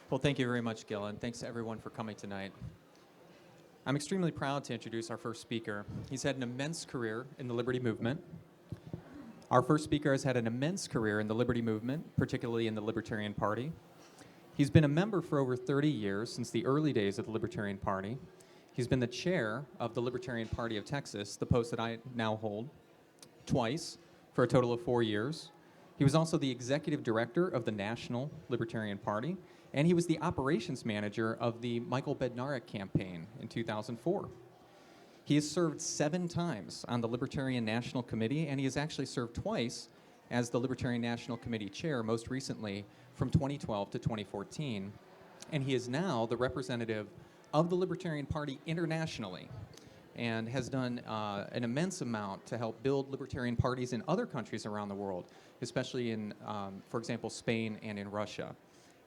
Well, thank you very much, Gil, and thanks to everyone for coming tonight. I'm extremely proud to introduce our first speaker. He's had an immense career in the Liberty Movement. Our first speaker has had an immense career in the Liberty Movement, particularly in the Libertarian Party. He's been a member for over 30 years, since the early days of the Libertarian Party. He's been the chair of the Libertarian Party of Texas, the post that I now hold, twice, for a total of 4 years. He was also the executive director of the National Libertarian Party, and he was the operations manager of the Michael Bednarik campaign in 2004. He has served 7 times on the Libertarian National Committee, and he has actually served twice as the Libertarian National Committee chair, most recently from 2012 to 2014. And he is now the representative of the Libertarian Party internationally, and has done an immense amount to help build libertarian parties in other countries around the world, especially in, for example, Spain and in Russia.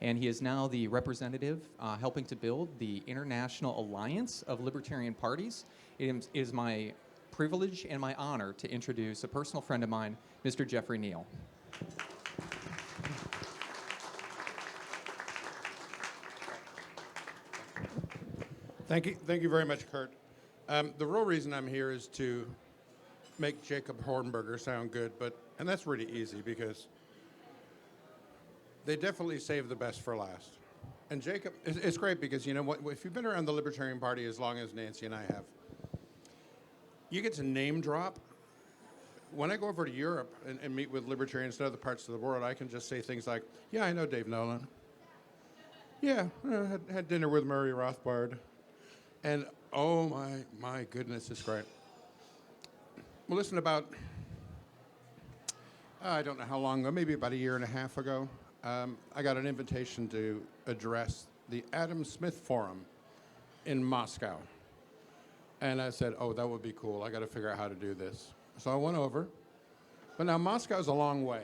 And he is now the representative helping to build the International Alliance of Libertarian Parties. It is my privilege and my honor to introduce a personal friend of mine, Mr. Geoff Neale. Thank you very much, Kurt. The real reason I'm here is to make Jacob Hornberger sound good, and that's really easy because they definitely save the best for last. And Jacob, it's great because, you know what, if you've been around the Libertarian Party as long as Nancy and I have, you get to name drop. When I go over to Europe and meet with libertarians in other parts of the world, I can just say things like, yeah, I know Dave Nolan. Yeah, I had dinner with Murray Rothbard. And oh my goodness, it's great. Well, listen, about, I don't know how long ago, maybe about a year and a half ago, I got an invitation to address the Adam Smith Forum in Moscow. And I said, oh, that would be cool. I got to figure out how to do this. So I went over. But now Moscow's a long way.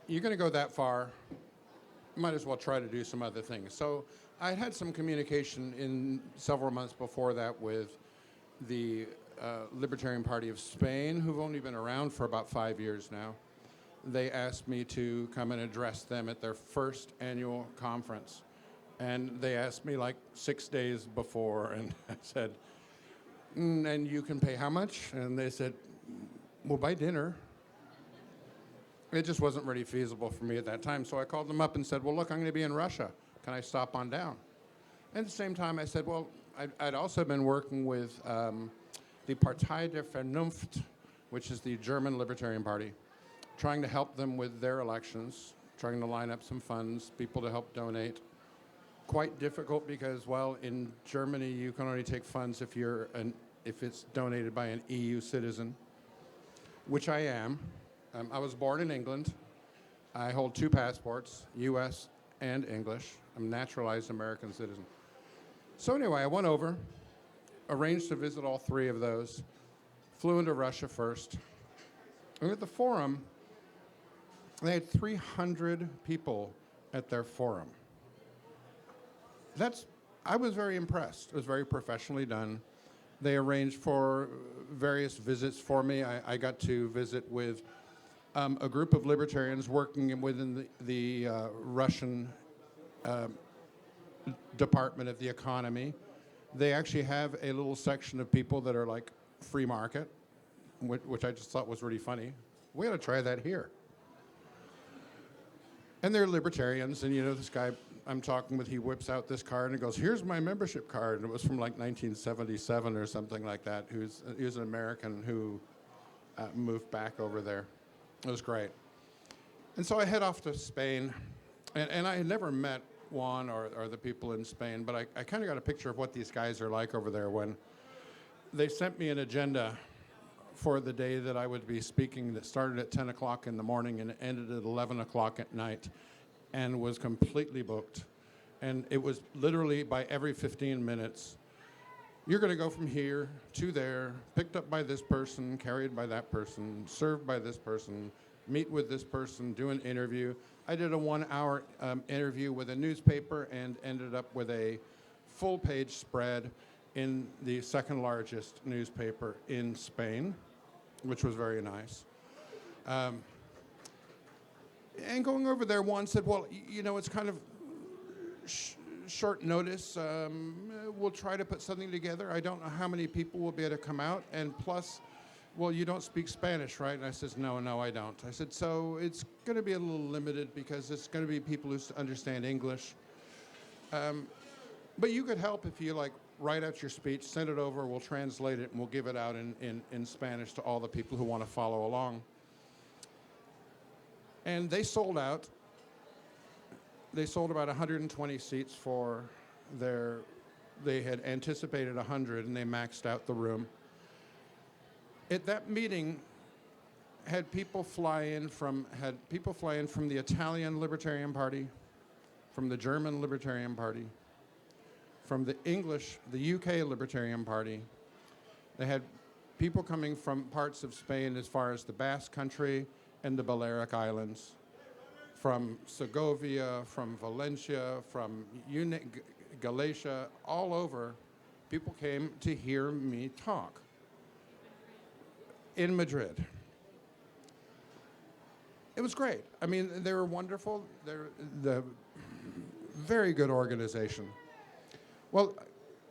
You're going to go that far, you might as well try to do some other things. So I had some communication in several months before that with the Libertarian Party of Spain, who've only been around for about 5 years now. They asked me to come and address them at their first annual conference. And they asked me like 6 days before, and I said, and you can pay how much? And they said, well, buy dinner. It just wasn't really feasible for me at that time. So I called them up and said, well, look, I'm going to be in Russia. Can I stop on down? And at the same time, I said, well, I'd also been working with the Partei der Vernunft, which is the German Libertarian Party, trying to help them with their elections, trying to line up some funds, people to help donate. Quite difficult because, well, in Germany, you can only take funds if it's donated by an EU citizen, which I am. I was born in England. I hold 2 passports, US and English. I'm a naturalized American citizen. So anyway, I went over, arranged to visit all 3 of those, flew into Russia first. And at the forum, they had 300 people at their forum. I was very impressed. It was very professionally done. They arranged for various visits for me. I got to visit with a group of libertarians working within the Russian Department of the Economy. They actually have a little section of people that are like free market, which I just thought was really funny. We ought to try that here. And they're libertarians, and you know, this guy I'm talking with, he whips out this card and goes, here's my membership card. And it was from like 1977 or something like that. He was an American who moved back over there. It was great. And so I head off to Spain, and I had never met Juan or the people in Spain, but I kind of got a picture of what these guys are like over there when they sent me an agenda for the day that I would be speaking that started at 10 o'clock in the morning and ended at 11 o'clock at night and was completely booked. And it was literally by every 15 minutes, you're going to go from here to there, picked up by this person, carried by that person, served by this person, meet with this person, do an interview. I did a 1-hour interview with a newspaper and ended up with a full-page spread in the second largest newspaper in Spain, which was very nice. And going over there, Juan said, well, you know, it's kind of short notice, we'll try to put something together. I don't know how many people will be able to come out, and plus, well, you don't speak Spanish, right? And I says, no, I don't. I said, so it's going to be a little limited because it's going to be people who understand English. But you could help if you like write out your speech, send it over, we'll translate it, and we'll give it out in Spanish to all the people who want to follow along. And they sold out. They sold about 120 seats for they had anticipated 100, and they maxed out the room. At that meeting, had people fly in from the Italian Libertarian Party, from the German Libertarian Party, from the UK Libertarian Party. They had people coming from parts of Spain as far as the Basque Country and the Balearic Islands, from Segovia, from Valencia, from Galicia, all over. People came to hear me talk in Madrid. It was great. I mean, they were wonderful. They're the very good organization. Well,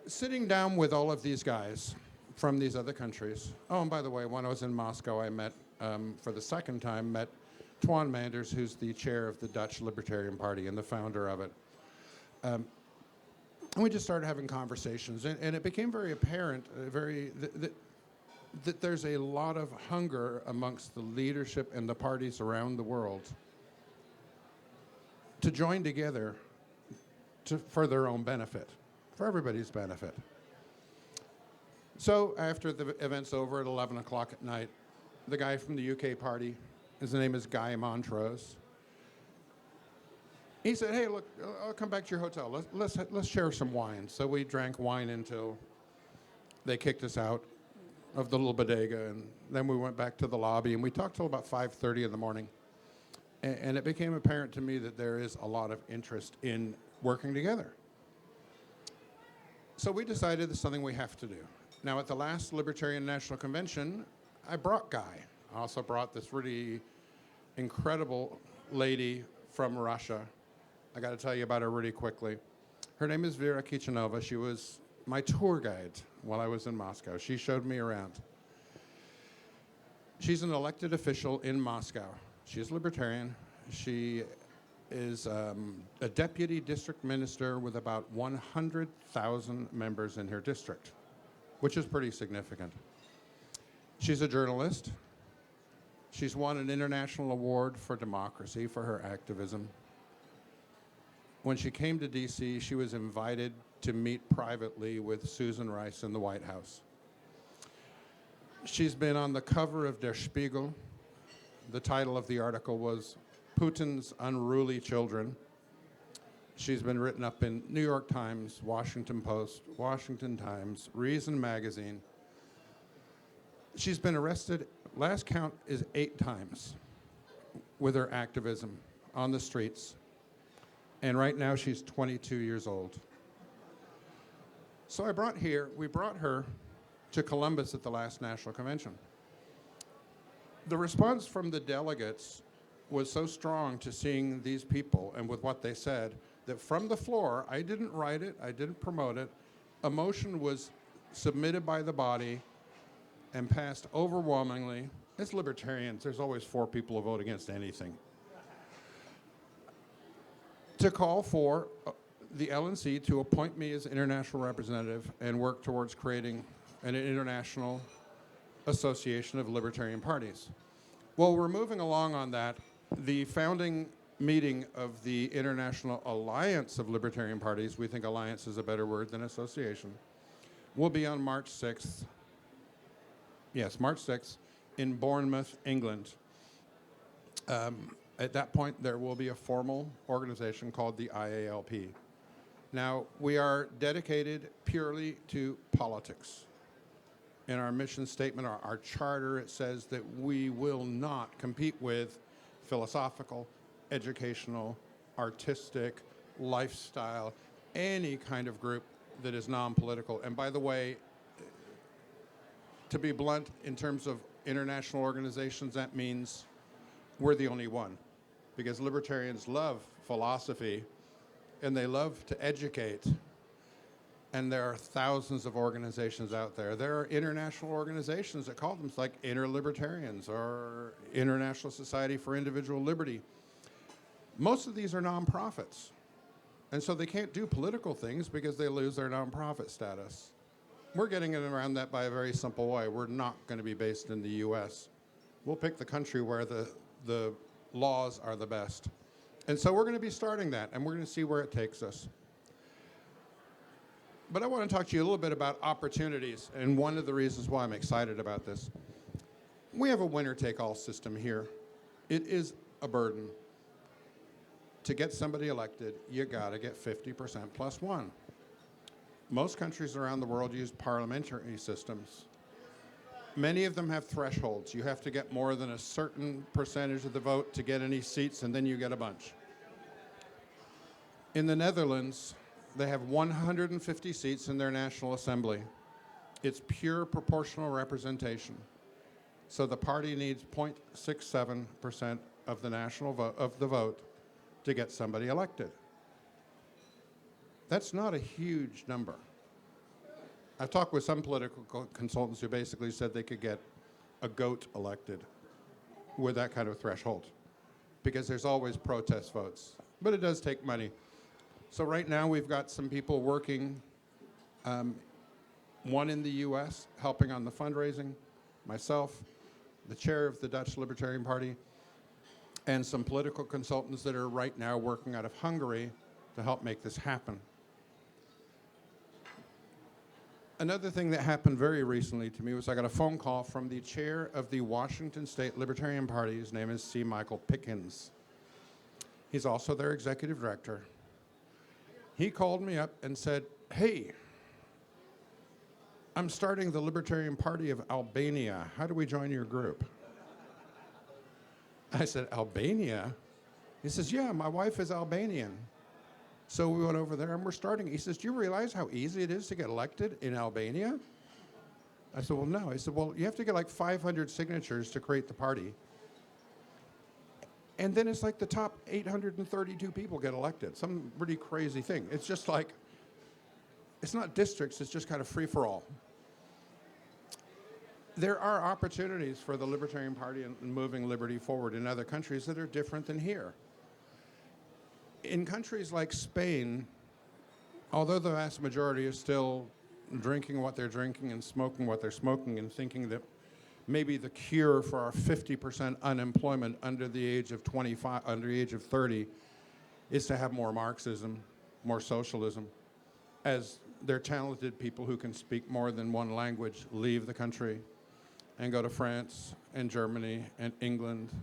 sitting down with all of these guys from these other countries. Oh, and by the way, when I was in Moscow, I met, for the second time, Twan Manders, who's the chair of the Dutch Libertarian Party and the founder of it. And we just started having conversations, and it became very apparent, that there's a lot of hunger amongst the leadership and the parties around the world to join together for their own benefit, for everybody's benefit. So after the event's over at 11 o'clock at night, the guy from the UK party, his name is Guy Montrose, he said, hey, look, I'll come back to your hotel. Let's share some wine. So we drank wine until they kicked us out of the little bodega, and then we went back to the lobby, and we talked till about 5:30 in the morning. And it became apparent to me that there is a lot of interest in working together. So we decided it's something we have to do. Now, at the last Libertarian National Convention, I brought Guy. I also brought this really incredible lady from Russia. I got to tell you about her really quickly. Her name is Vera Kichanova. She was my tour guide while I was in Moscow. She showed me around. She's an elected official in Moscow. She's libertarian. She is a deputy district minister with about 100,000 members in her district, which is pretty significant. She's a journalist. She's won an international award for democracy for her activism. When she came to DC, she was invited to meet privately with Susan Rice in the White House. She's been on the cover of Der Spiegel. The title of the article was Putin's Unruly Children. She's been written up in New York Times, Washington Post, Washington Times, Reason Magazine. She's been arrested, last count is 8 times, with her activism on the streets. And right now she's 22 years old. So we brought her to Columbus at the last National Convention. The response from the delegates was so strong to seeing these people and with what they said that from the floor, I didn't write it, I didn't promote it, a motion was submitted by the body and passed overwhelmingly. As libertarians, there's always 4 people who vote against anything. To call for the LNC to appoint me as international representative and work towards creating an international association of libertarian parties. Well, we're moving along on that. The founding meeting of the International Alliance of Libertarian Parties, we think alliance is a better word than association, will be on March 6th. Yes, March 6th in Bournemouth, England. At that point, there will be a formal organization called the IALP. Now, we are dedicated purely to politics. In our mission statement, our charter, it says that we will not compete with philosophical, educational, artistic, lifestyle, any kind of group that is non-political. And by the way, to be blunt, in terms of international organizations, that means we're the only one. Because libertarians love philosophy and they love to educate. And there are thousands of organizations out there. There are international organizations that call themselves like Inter-Libertarians or International Society for Individual Liberty. Most of these are nonprofits. And so they can't do political things because they lose their nonprofit status. We're getting it around that by a very simple way. We're not going to be based in the US. We'll pick the country where the laws are the best. And so we're going to be starting that, and we're going to see where it takes us. But I want to talk to you a little bit about opportunities, and one of the reasons why I'm excited about this. We have a winner-take-all system here. It is a burden. To get somebody elected, you got to get 50% plus one. Most countries around the world use parliamentary systems. Many of them have thresholds. You have to get more than a certain percentage of the vote to get any seats, and then you get a bunch. In the Netherlands, they have 150 seats in their National Assembly. It's pure proportional representation. So the party needs 0.67% of the national vote to get somebody elected. That's not a huge number. I've talked with some political consultants who basically said they could get a goat elected with that kind of threshold, because there's always protest votes. But it does take money. So right now we've got some people working, one in the US helping on the fundraising, myself, the chair of the Dutch Libertarian Party, and some political consultants that are right now working out of Hungary to help make this happen. Another thing that happened very recently to me was I got a phone call from the chair of the Washington State Libertarian Party. His name is C. Michael Pickens. He's also their executive director. He called me up and said, "Hey, I'm starting the Libertarian Party of Albania. How do we join your group?" I said, "Albania?" He says, "Yeah, my wife is Albanian." So we went over there and we're starting. He says, "Do you realize how easy it is to get elected in Albania?" I said, "Well, no." He said, "Well, you have to get like 500 signatures to create the party. And then it's like the top 832 people get elected. Some really crazy thing. It's just like, it's not districts, it's just kind of free-for-all." There are opportunities for the Libertarian Party in moving liberty forward in other countries that are different than here. In countries like Spain, although the vast majority is still drinking what they're drinking and smoking what they're smoking and thinking that maybe the cure for our 50% unemployment under the age of 25, under the age of 30, is to have more Marxism, more socialism, as their talented people who can speak more than one language leave the country and go to France and Germany and England,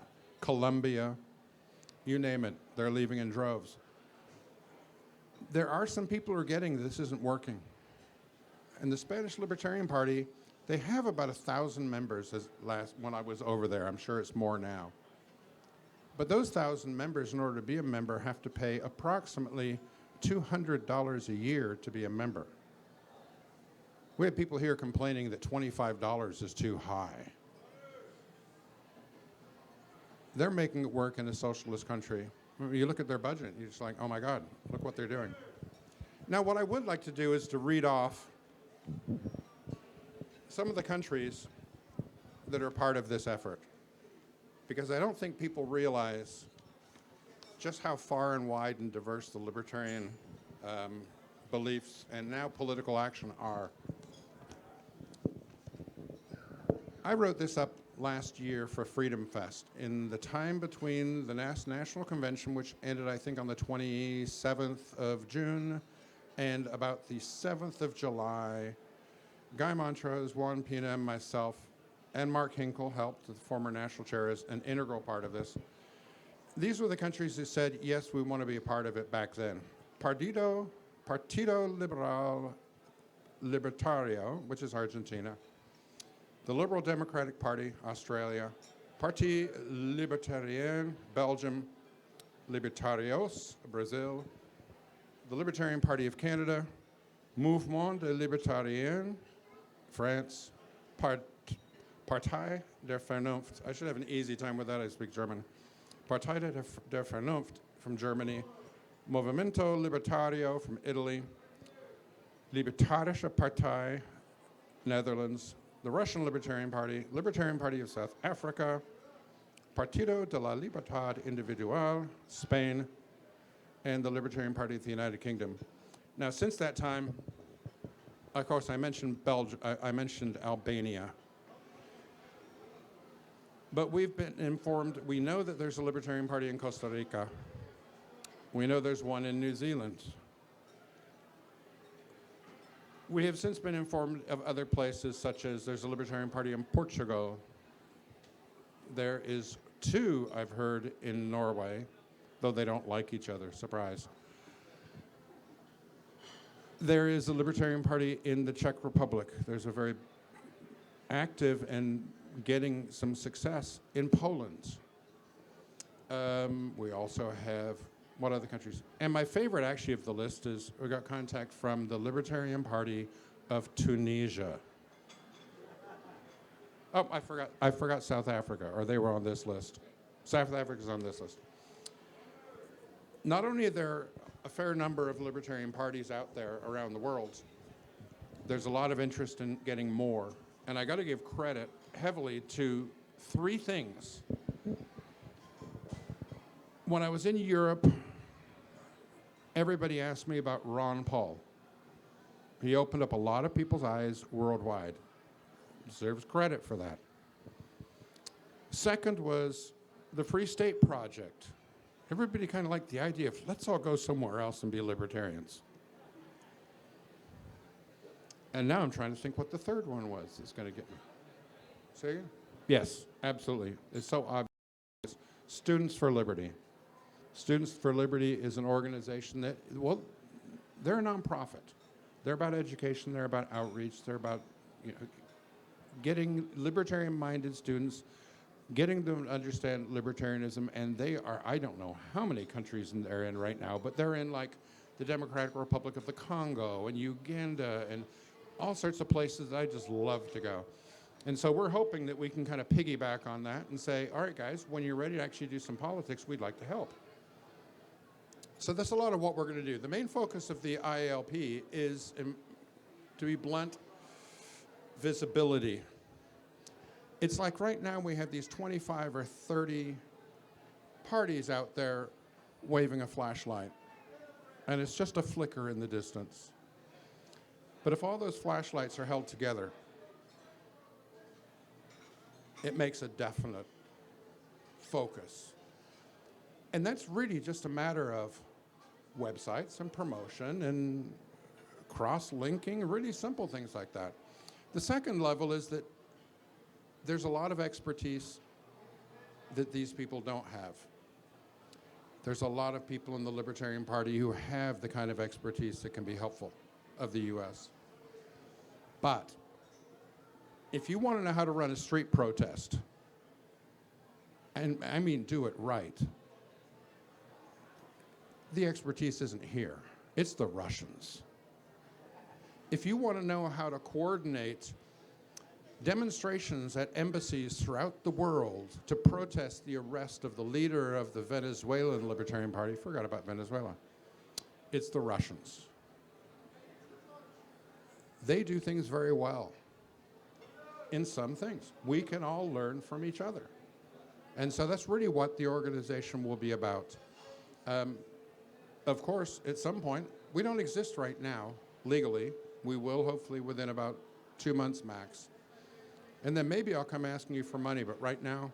Colombia, you name it, they're leaving in droves. There are some people who are getting this isn't working. And the Spanish Libertarian Party, they have about 1,000 members when I was over there. I'm sure it's more now. But those 1,000 members, in order to be a member, have to pay approximately $200 a year to be a member. We have people here complaining that $25 is too high. They're making it work in a socialist country. You look at their budget, you're just like, oh my God, look what they're doing. Now, what I would like to do is to read off some of the countries that are part of this effort, because I don't think people realize just how far and wide and diverse the libertarian beliefs and now political action are. I wrote this up last year for Freedom Fest. In the time between the National Convention, which ended, I think, on the 27th of June, and about the 7th of July, Guy Montrose, Juan Pina, myself, and Mark Hinkle helped, the former national chair, is an integral part of this. These were the countries who said, yes, we want to be a part of it back then. Partido Libertario, which is Argentina. The Liberal Democratic Party, Australia. Parti Libertarien, Belgium. Libertarios, Brazil. The Libertarian Party of Canada. Mouvement des Libertariens, France. Partei der Vernunft. I should have an easy time with that, I speak German. Partei der Vernunft from Germany. Movimento Libertario from Italy, Libertarische Partei, Netherlands, the Russian Libertarian Party, Libertarian Party of South Africa, Partido de la Libertad Individual, Spain, and the Libertarian Party of the United Kingdom. Now, since that time, of course, I mentioned I mentioned Albania. But we've been informed, we know that there's a Libertarian Party in Costa Rica. We know there's one in New Zealand. We have since been informed of other places, such as there's a Libertarian Party in Portugal. There is two, I've heard, in Norway, though they don't like each other, surprise. There is a Libertarian Party in the Czech Republic. There's a very active and getting some success in Poland. We also have, what other countries? And my favorite, actually, of the list is we got contact from the Libertarian Party of Tunisia. Oh, I forgot South Africa, or they were on this list. South Africa's on this list. Not only are there a fair number of libertarian parties out there around the world, there's a lot of interest in getting more. And I got to give credit heavily to three things. When I was in Europe, everybody asked me about Ron Paul. He opened up a lot of people's eyes worldwide. Deserves credit for that. Second was the Free State Project. Everybody kind of liked the idea of let's all go somewhere else and be libertarians. And now I'm trying to think what the third one was that's going to get me. Say again? Yes, absolutely. It's so obvious. Students for Liberty. Students for Liberty is an organization that, well, they're a nonprofit. They're about education, they're about outreach, they're about getting libertarian-minded students, getting them to understand libertarianism, and they are, I don't know how many countries they're in right now, but they're in like the Democratic Republic of the Congo and Uganda and all sorts of places that I just love to go. And so we're hoping that we can kind of piggyback on that and say, all right, guys, when you're ready to actually do some politics, we'd like to help. So that's a lot of what we're going to do. The main focus of the IALP is, to be blunt, visibility. It's like right now we have these 25 or 30 parties out there waving a flashlight, and it's just a flicker in the distance. But if all those flashlights are held together, it makes a definite focus. And that's really just a matter of websites and promotion and cross-linking, really simple things like that. The second level is that there's a lot of expertise that these people don't have. There's a lot of people in the Libertarian Party who have the kind of expertise that can be helpful of the US. But if you want to know how to run a street protest, and I mean do it right, the expertise isn't here. It's the Russians. If you want to know how to coordinate demonstrations at embassies throughout the world to protest the arrest of the leader of the Venezuelan Libertarian Party, forgot about Venezuela, it's the Russians. They do things very well in some things. We can all learn from each other. And so that's really what the organization will be about. Of course, at some point, we don't exist right now legally. We will hopefully within about 2 months max. And then maybe I'll come asking you for money, but right now,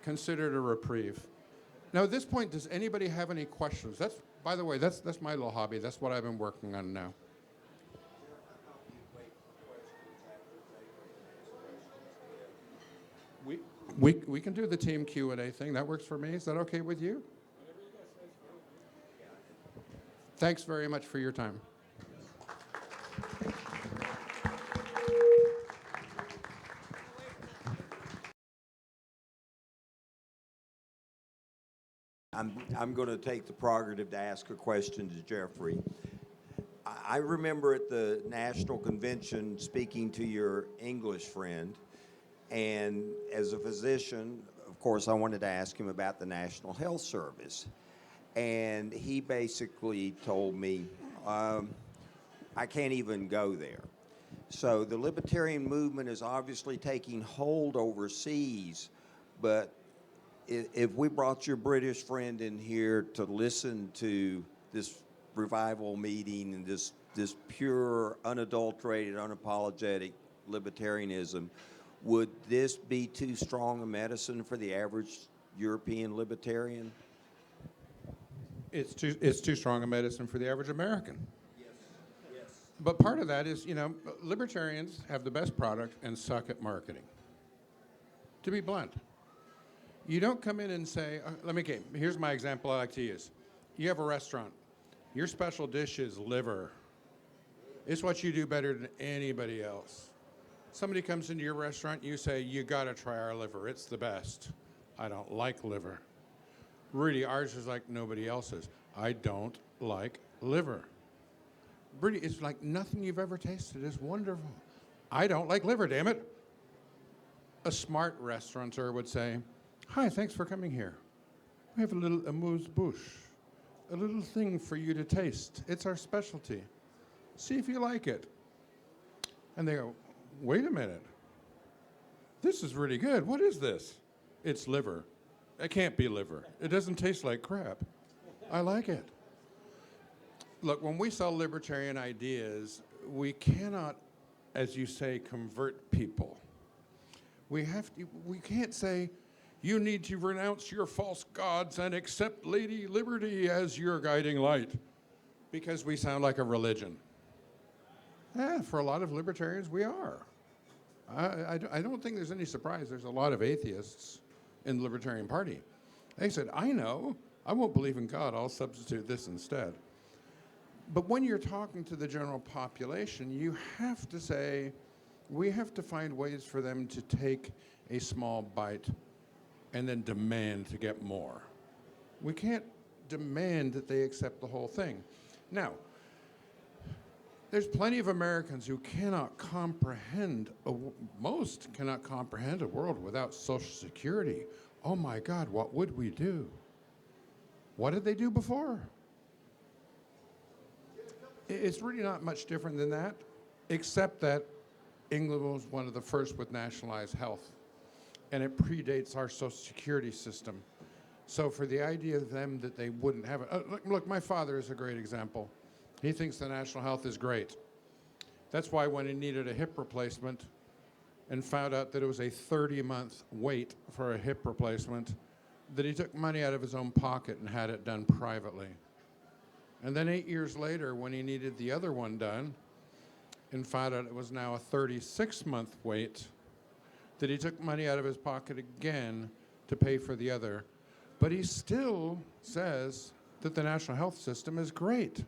consider it a reprieve. Now at this point, does anybody have any questions? That's, by the way, that's my little hobby. That's what I've been working on now. We can do the team Q&A thing. That works for me. Is that okay with you? Thanks very much for your time. I'm going to take the prerogative to ask a question to Jeffrey. I remember at the National Convention speaking to your English friend, and as a physician, of course, I wanted to ask him about the National Health Service. and he basically told me, I can't even go there. So the libertarian movement is obviously taking hold overseas, but if we brought your British friend in here to listen to this revival meeting and this pure, unadulterated, unapologetic libertarianism, would this be too strong a medicine for the average European libertarian? It's too strong a medicine for the average American. Yes. But part of that is, libertarians have the best product and suck at marketing. To be blunt, you don't come in and say, here's my example I like to use. You have a restaurant. Your special dish is liver. It's what you do better than anybody else. Somebody comes into your restaurant, you say, you gotta try our liver, it's the best. I don't like liver. Really, ours is like nobody else's. I don't like liver. Really, it's like nothing you've ever tasted. It's wonderful. I don't like liver, damn it. A smart restaurateur would say, hi, thanks for coming here. We have a little amuse-bouche, a little thing for you to taste. It's our specialty. See if you like it. And they go, wait a minute. This is really good. What is this? It's liver. It can't be liver. It doesn't taste like crap. I like it. Look, when we sell libertarian ideas, we cannot, as you say, convert people. We can't say, you need to renounce your false gods and accept Lady Liberty as your guiding light, because we sound like a religion. For a lot of libertarians, we are. I don't think there's any surprise. There's a lot of atheists in the Libertarian Party. They said, I know, I won't believe in God, I'll substitute this instead. But when you're talking to the general population, you have to say, we have to find ways for them to take a small bite and then demand to get more. We can't demand that they accept the whole thing. Now, there's plenty of Americans who cannot comprehend, most cannot comprehend a world without Social Security. Oh my God, what would we do? What did they do before? It's really not much different than that, except that England was one of the first with nationalized health, and it predates our Social Security system. So for the idea of them that they wouldn't have it, look, my father is a great example. He thinks the national health is great. That's why when he needed a hip replacement and found out that it was a 30-month wait for a hip replacement, that he took money out of his own pocket and had it done privately. And then 8 years later, when he needed the other one done and found out it was now a 36-month wait, that he took money out of his pocket again to pay for the other. But he still says that the national health system is great.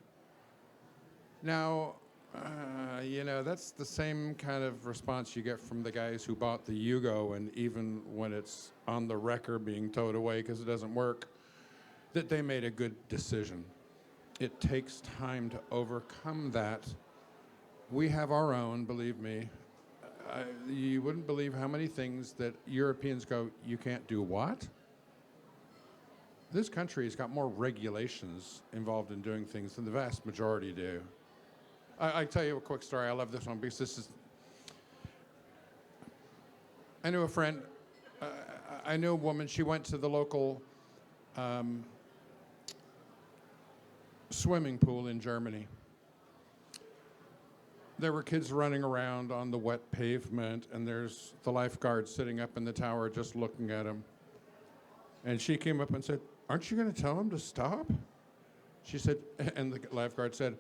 Now, that's the same kind of response you get from the guys who bought the Yugo, and even when it's on the wrecker being towed away because it doesn't work, that they made a good decision. It takes time to overcome that. We have our own, believe me. You wouldn't believe how many things that Europeans go, you can't do what? This country has got more regulations involved in doing things than the vast majority do. I tell you a quick story. I love this one because I knew a friend, I knew a woman, she went to the local swimming pool in Germany. There were kids running around on the wet pavement, and there's the lifeguard sitting up in the tower just looking at them. And she came up and said, aren't you going to tell them to stop? She said, and the lifeguard said,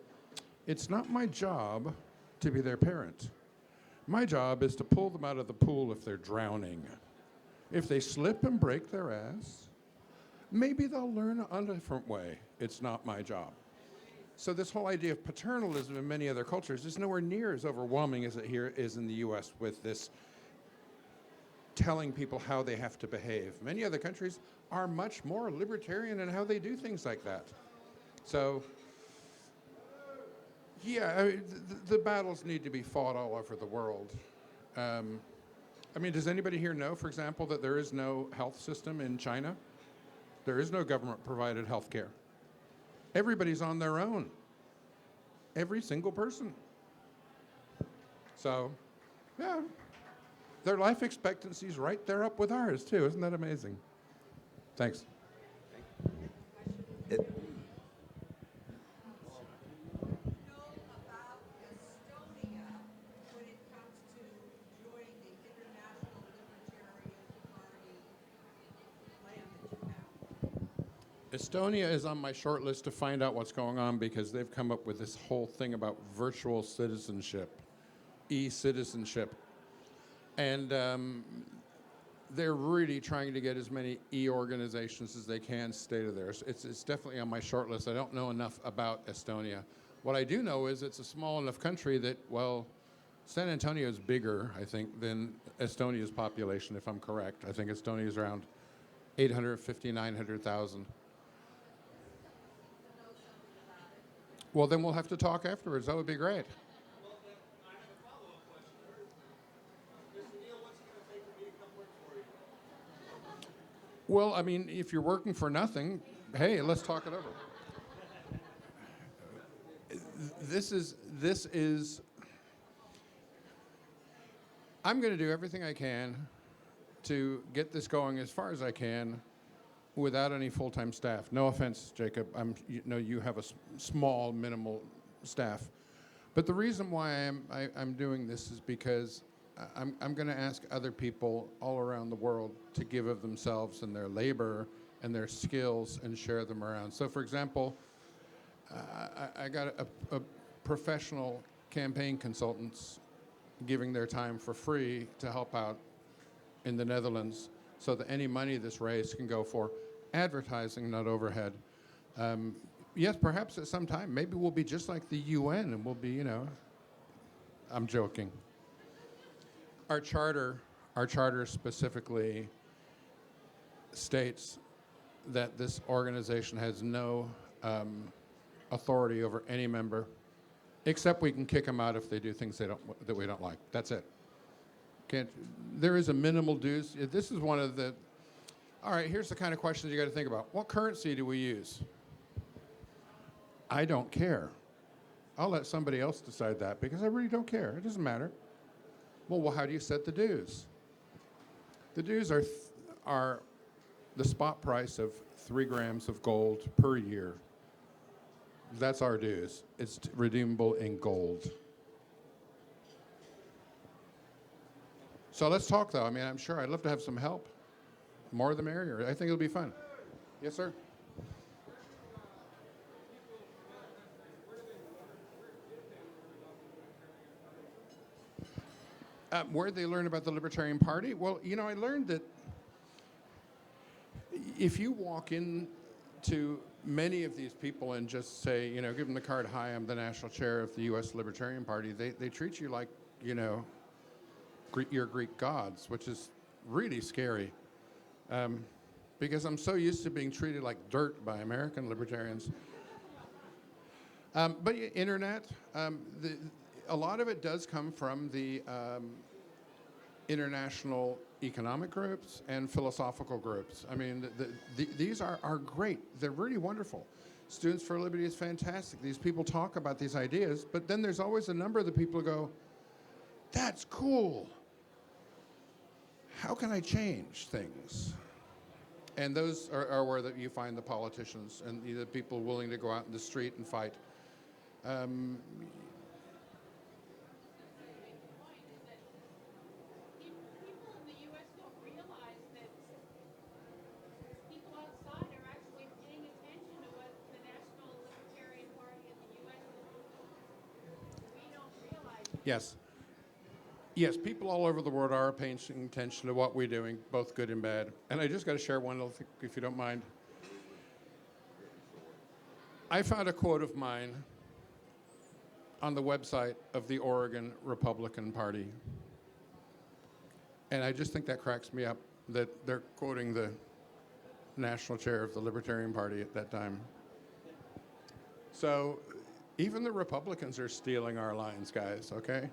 it's not my job to be their parent. My job is to pull them out of the pool if they're drowning. If they slip and break their ass, maybe they'll learn a different way. It's not my job. So this whole idea of paternalism in many other cultures is nowhere near as overwhelming as it here is in the US with this telling people how they have to behave. Many other countries are much more libertarian in how they do things like that. So, yeah, I mean, the battles need to be fought all over the world. Does anybody here know, for example, that there is no health system in China? There is no government-provided health care. Everybody's on their own. Every single person. So, yeah, their life expectancy is right there up with ours, too. Isn't that amazing? Thanks. It- Know about Estonia when it comes to joining the International Libertarian Party plan that you have? Estonia is on my short list to find out what's going on because they've come up with this whole thing about virtual citizenship, e-citizenship. And they're really trying to get as many e-organizations as they can stay to there. So it's definitely on my short list. I don't know enough about Estonia. What I do know is it's a small enough country that, well, San Antonio is bigger, I think, than Estonia's population, if I'm correct. I think Estonia is around 850, 900,000. Well, then we'll have to talk afterwards. That would be great. Well, then I have a follow-up question. Mr. Neale, what's it going to take for me to come work for you? Well, I mean, if you're working for nothing, hey, let's talk it over. This is, I'm going to do everything I can to get this going as far as I can without any full-time staff. No offense, Jacob. You have a small, minimal staff. But the reason why I'm doing this is because I'm going to ask other people all around the world to give of themselves and their labor and their skills and share them around. So, for example, I got a professional campaign consultants giving their time for free to help out in the Netherlands so that any money this raise can go for advertising, not overhead. Yes, perhaps at some time, maybe we'll be just like the UN and we'll be, I'm joking. Our charter specifically states that this organization has no authority over any member, except we can kick them out if they do things that we don't like. That's it. There is a minimal dues. This is one of the. All right, here's the kind of questions you got to think about. What currency do we use? I don't care. I'll let somebody else decide that because I really don't care. It doesn't matter. Well, how do you set the dues? The dues are the spot price of 3 grams of gold per year. That's our dues. It's redeemable in gold. So let's talk, though. I mean, I'm sure I'd love to have some help. More the merrier. I think it'll be fun. Yes, sir? Where did they learn about the Libertarian Party? Well, I learned that if you walk into many of these people and just say, give them the card, hi, I'm the national chair of the U.S. Libertarian Party, they treat you like, your Greek gods, which is really scary. Because I'm so used to being treated like dirt by American libertarians. But internet, a lot of it does come from the international economic groups and philosophical groups. I mean, these are great. They're really wonderful. Students for Liberty is fantastic. These people talk about these ideas, but then there's always a number of the people who go, that's cool. How can I change things? And those are where you find the politicians and the people willing to go out in the street and fight. People in the U.S. don't realize that people outside are actually paying attention to what the National Libertarian Party in the U.S. is doing. We don't realize it. Yes. Yes, people all over the world are paying attention to what we're doing, both good and bad. And I just got to share one little thing, if you don't mind. I found a quote of mine on the website of the Oregon Republican Party. And I just think that cracks me up that they're quoting the national chair of the Libertarian Party at that time. So even the Republicans are stealing our lines, guys, okay?